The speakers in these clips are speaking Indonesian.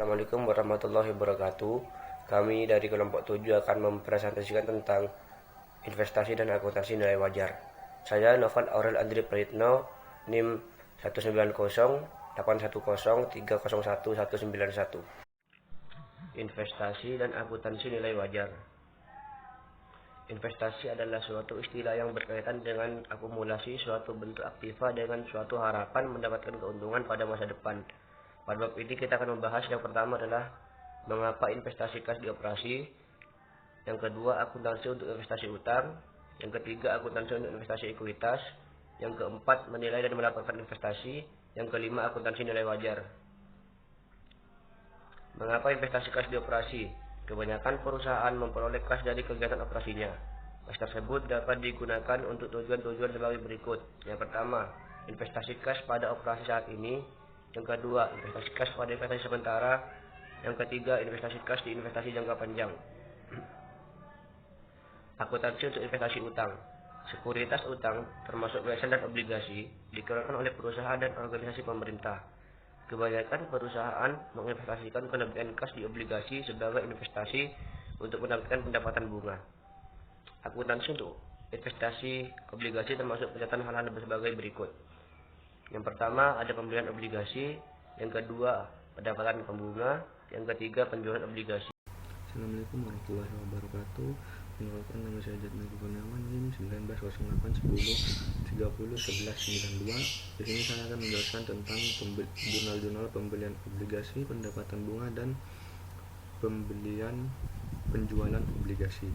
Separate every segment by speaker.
Speaker 1: Assalamualaikum warahmatullahi wabarakatuh. Kami dari kelompok 7 akan mempresentasikan tentang investasi dan akuntansi nilai wajar. Saya Novan Aurel Andri Prayitno, NIM 19081030191. Investasi dan akuntansi nilai wajar. Investasi adalah suatu istilah yang berkaitan dengan akumulasi suatu bentuk aktiva dengan suatu harapan mendapatkan keuntungan pada masa depan. Pada bab ini kita akan membahas yang pertama adalah mengapa investasi kas dioperasi, yang kedua akuntansi untuk investasi utang, yang ketiga akuntansi untuk investasi ekuitas, yang keempat menilai dan melaporkan investasi, yang kelima akuntansi nilai wajar. Mengapa investasi kas dioperasi? Kebanyakan perusahaan memperoleh kas dari kegiatan operasinya. Kas tersebut dapat digunakan untuk tujuan-tujuan sebagai berikut. Yang pertama, investasi kas pada operasi saat ini. Yang kedua, investasi kas pada investasi sementara. Yang ketiga, investasi kas di investasi jangka panjang. Akuntansi untuk investasi utang. Sekuritas utang, termasuk BSN dan obligasi, dikeluarkan oleh perusahaan dan organisasi pemerintah. Kebanyakan perusahaan menginvestasikan kelebihan kas di obligasi sebagai investasi untuk mendapatkan pendapatan bunga. Akuntansi untuk investasi obligasi termasuk pencatatan hal-hal sebagai berikut. Yang pertama ada pembelian obligasi, yang kedua pendapatan pembunga, yang ketiga penjualan obligasi.
Speaker 2: Assalamualaikum warahmatullahi wabarakatuh. Menurutkan nama saya Jatmil Kurniawan, NIM 190810301192. Di sini saya akan menjelaskan tentang jurnal-jurnal pembelian obligasi, pendapatan bunga, dan penjualan obligasi.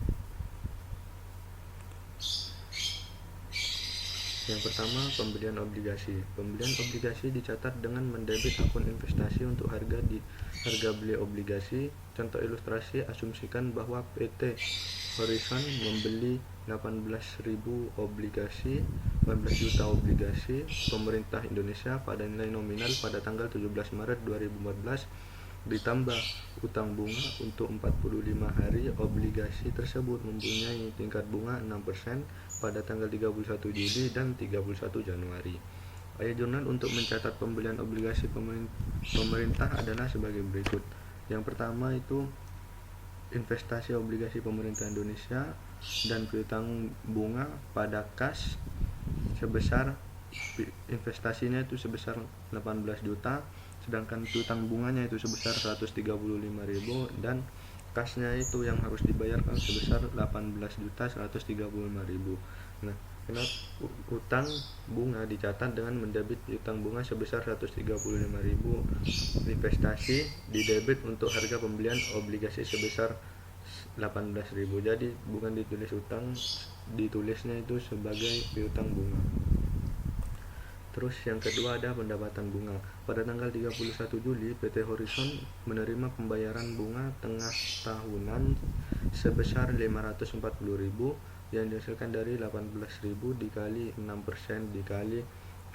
Speaker 2: Yang pertama, pembelian obligasi. Pembelian obligasi dicatat dengan mendebit akun investasi untuk harga beli obligasi. Contoh ilustrasi, asumsikan bahwa PT Horizon membeli 18 juta obligasi pemerintah Indonesia pada nilai nominal pada tanggal 17 Maret 2014 ditambah utang bunga untuk 45 hari. Obligasi tersebut mempunyai tingkat bunga 6% pada tanggal 31 Juli dan 31 Januari. Ayat jurnal untuk mencatat pembelian obligasi pemerintah adalah sebagai berikut. Yang pertama itu investasi obligasi pemerintah Indonesia dan piutang bunga pada kas sebesar investasinya itu sebesar 18 juta, sedangkan piutang bunganya itu sebesar 135.000 dan kasnya itu yang harus dibayarkan sebesar 18.135.000. Nah, karena utang bunga dicatat dengan mendebit piutang bunga sebesar 135.000, investasi didebit untuk harga pembelian obligasi sebesar 18.000. Jadi bukan ditulis utang, ditulisnya itu sebagai piutang bunga. Terus yang kedua ada pendapatan bunga. Pada tanggal 31 Juli, PT Horizon menerima pembayaran bunga tengah tahunan sebesar 540.000 yang dihasilkan dari 18.000 dikali 6% dikali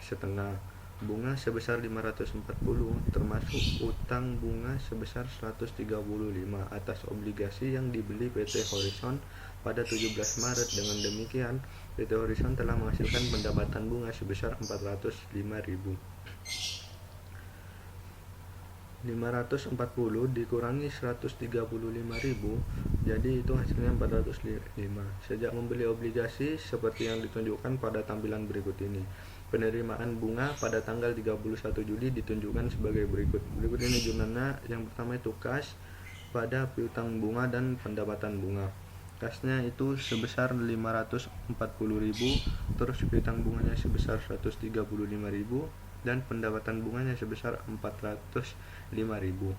Speaker 2: setengah. Bunga sebesar 540 termasuk utang bunga sebesar 135 atas obligasi yang dibeli PT Horizon pada 17 Maret. Dengan demikian, PT Horizon telah menghasilkan pendapatan bunga sebesar 405.000. 540 dikurangi 135.000, jadi itu hasilnya 405. Sejak membeli obligasi seperti yang ditunjukkan pada tampilan berikut ini. Penerimaan bunga pada tanggal 31 Juli ditunjukkan sebagai berikut. Berikut ini jurnalnya. Yang pertama itu kas pada piutang bunga dan pendapatan bunga. Kasnya itu sebesar 540.000, terus piutang bunganya sebesar 135.000 dan pendapatan bunganya sebesar 405.000.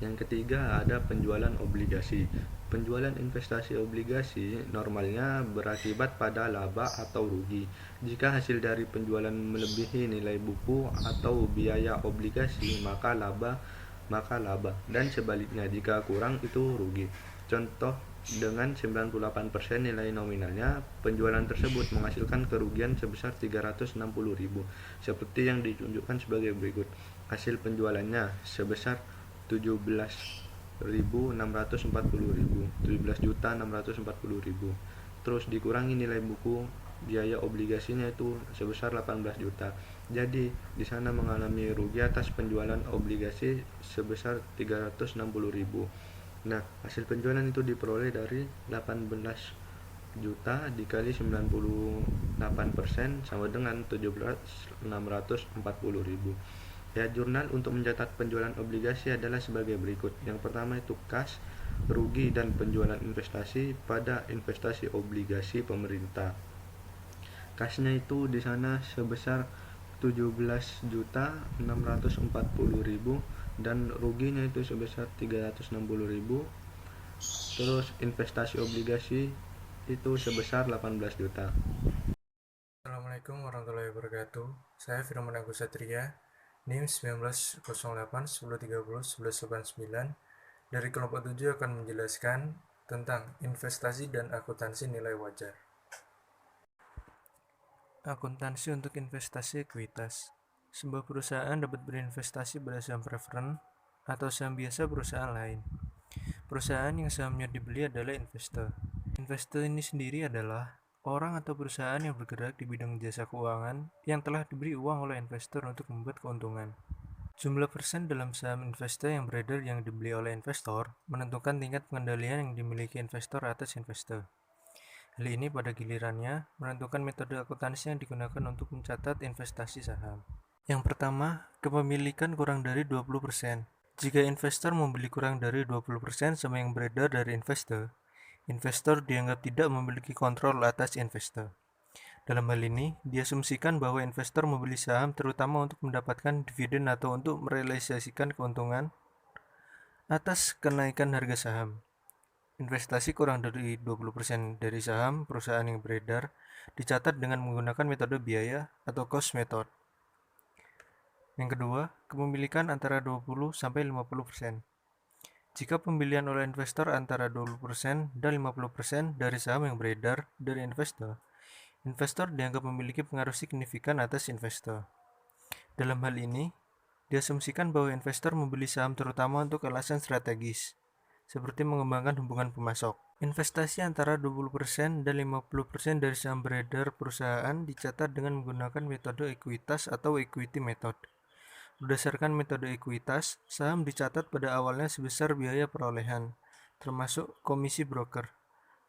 Speaker 2: Yang ketiga ada penjualan obligasi. Penjualan investasi obligasi normalnya berakibat pada laba atau rugi. Jika hasil dari penjualan melebihi nilai buku atau biaya obligasi, maka laba, dan sebaliknya jika kurang itu rugi. Contoh, dengan 98% nilai nominalnya, penjualan tersebut menghasilkan kerugian sebesar 360.000, seperti yang ditunjukkan sebagai berikut. Hasil penjualannya sebesar 17.640.000. Terus dikurangi nilai buku, biaya obligasinya itu sebesar 18 juta. Jadi, di sana mengalami rugi atas penjualan obligasi sebesar 360.000. Nah, hasil penjualan itu diperoleh dari 18 juta dikali 98% sama dengan 17.640.000. Ya, jurnal untuk mencatat penjualan obligasi adalah sebagai berikut. Yang pertama itu kas, rugi dan penjualan investasi pada investasi obligasi pemerintah. Kasnya itu di sana sebesar 17.640.000 dan ruginya itu sebesar 360.000. Terus investasi obligasi itu sebesar 18 juta.
Speaker 3: Assalamualaikum warahmatullahi wabarakatuh. Saya Firman Agus Satria, NIM 1908-1030-1189 dari kelompok 7 akan menjelaskan tentang investasi dan akuntansi nilai wajar. Akuntansi untuk investasi ekuitas. Sebuah perusahaan dapat berinvestasi pada saham preferen atau saham biasa perusahaan lain. Perusahaan yang sahamnya dibeli adalah investor. Investor ini sendiri adalah orang atau perusahaan yang bergerak di bidang jasa keuangan yang telah diberi uang oleh investor untuk membuat keuntungan. Jumlah persen dalam saham investor yang beredar yang dibeli oleh investor menentukan tingkat pengendalian yang dimiliki investor atas investor. Hal ini pada gilirannya menentukan metode akuntansi yang digunakan untuk mencatat investasi saham. Yang pertama, kepemilikan kurang dari 20%. Jika investor membeli kurang dari 20% sama yang beredar dari investor dianggap tidak memiliki kontrol atas investor. Dalam hal ini, diasumsikan bahwa investor membeli saham terutama untuk mendapatkan dividen atau untuk merealisasikan keuntungan atas kenaikan harga saham. Investasi kurang dari 20% dari saham perusahaan yang beredar dicatat dengan menggunakan metode biaya atau cost method. Yang kedua, kepemilikan antara 20-50%. Jika pembelian oleh investor antara 20% dan 50% dari saham yang beredar dari investor dianggap memiliki pengaruh signifikan atas investor. Dalam hal ini, diasumsikan bahwa investor membeli saham terutama untuk alasan strategis, seperti mengembangkan hubungan pemasok. Investasi antara 20% dan 50% dari saham beredar perusahaan dicatat dengan menggunakan metode ekuitas atau equity method. Berdasarkan metode ekuitas, saham dicatat pada awalnya sebesar biaya perolehan, termasuk komisi broker.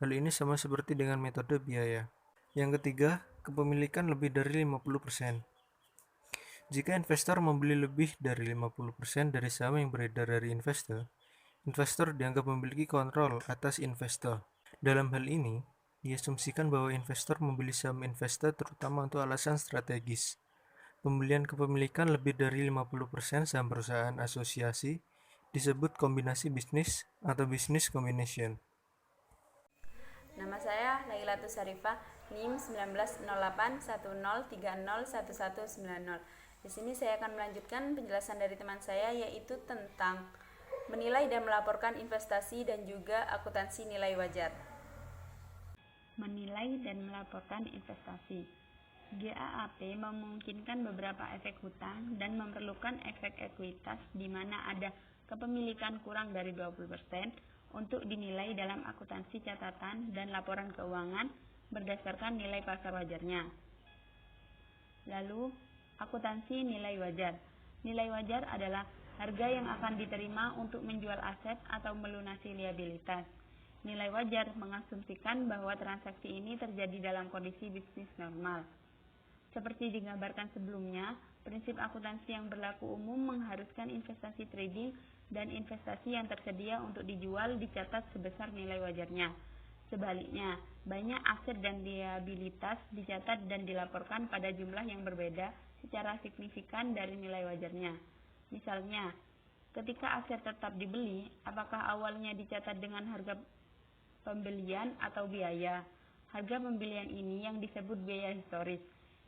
Speaker 3: Hal ini sama seperti dengan metode biaya. Yang ketiga, kepemilikan lebih dari 50%. Jika investor membeli lebih dari 50% dari saham yang beredar dari investor dianggap memiliki kontrol atas investor. Dalam hal ini, diasumsikan bahwa investor membeli saham investor terutama untuk alasan strategis. Pembelian kepemilikan lebih dari 50% saham perusahaan asosiasi disebut kombinasi bisnis atau business combination.
Speaker 4: Nama saya Lailatus Sarifah, NIM 190810301190. Di sini saya akan melanjutkan penjelasan dari teman saya, yaitu tentang menilai dan melaporkan investasi dan juga akuntansi nilai wajar.
Speaker 5: Menilai dan melaporkan investasi. GAAP memungkinkan beberapa efek hutang dan memerlukan efek ekuitas di mana ada kepemilikan kurang dari 20% untuk dinilai dalam akuntansi catatan dan laporan keuangan berdasarkan nilai pasar wajarnya. Lalu, akuntansi nilai wajar. Nilai wajar adalah harga yang akan diterima untuk menjual aset atau melunasi liabilitas. Nilai wajar mengasumsikan bahwa transaksi ini terjadi dalam kondisi bisnis normal. Seperti digambarkan sebelumnya, prinsip akuntansi yang berlaku umum mengharuskan investasi trading dan investasi yang tersedia untuk dijual dicatat sebesar nilai wajarnya. Sebaliknya, banyak aset dan liabilitas dicatat dan dilaporkan pada jumlah yang berbeda secara signifikan dari nilai wajarnya. Misalnya, ketika aset tetap dibeli, apakah awalnya dicatat dengan harga pembelian atau biaya? Harga pembelian ini yang disebut biaya historis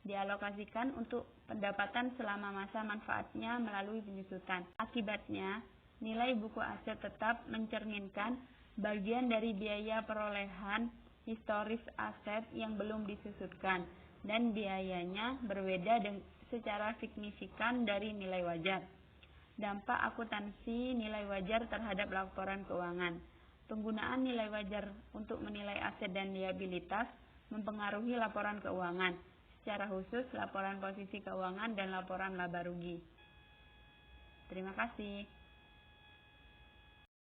Speaker 5: dialokasikan untuk pendapatan selama masa manfaatnya melalui penyusutan. Akibatnya, nilai buku aset tetap mencerminkan bagian dari biaya perolehan historis aset yang belum disusutkan dan biayanya berbeda secara signifikan dari nilai wajar. Dampak akuntansi nilai wajar terhadap laporan keuangan. Penggunaan nilai wajar untuk menilai aset dan liabilitas mempengaruhi laporan keuangan. secara khusus laporan posisi keuangan dan laporan laba rugi. Terima kasih.